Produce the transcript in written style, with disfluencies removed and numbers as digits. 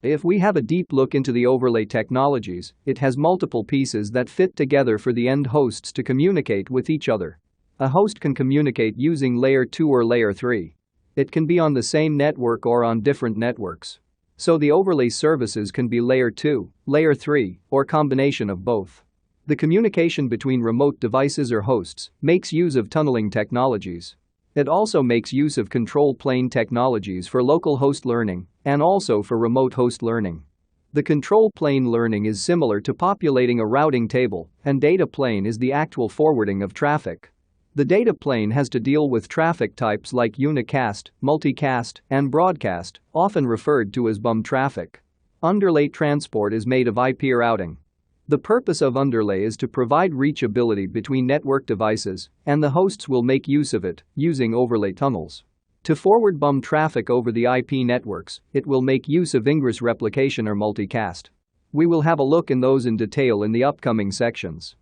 If we have a deep look into the overlay technologies, it has multiple pieces that fit together for the end hosts to communicate with each other. A host can communicate using layer 2 or layer 3. It can be on the same network or on different networks. So the overlay services can be layer 2, layer 3, or combination of both. The communication between remote devices or hosts makes use of tunneling technologies. It also makes use of control plane technologies for local host learning and also for remote host learning. The control plane learning is similar to populating a routing table, and data plane is the actual forwarding of traffic. The data plane has to deal with traffic types like unicast, multicast, and broadcast, often referred to as BUM traffic. Underlay transport is made of IP routing. The purpose of underlay is to provide reachability between network devices, and the hosts will make use of it using overlay tunnels. To forward BUM traffic over the IP networks, it will make use of ingress replication or multicast. We will have a look in those in detail in the upcoming sections.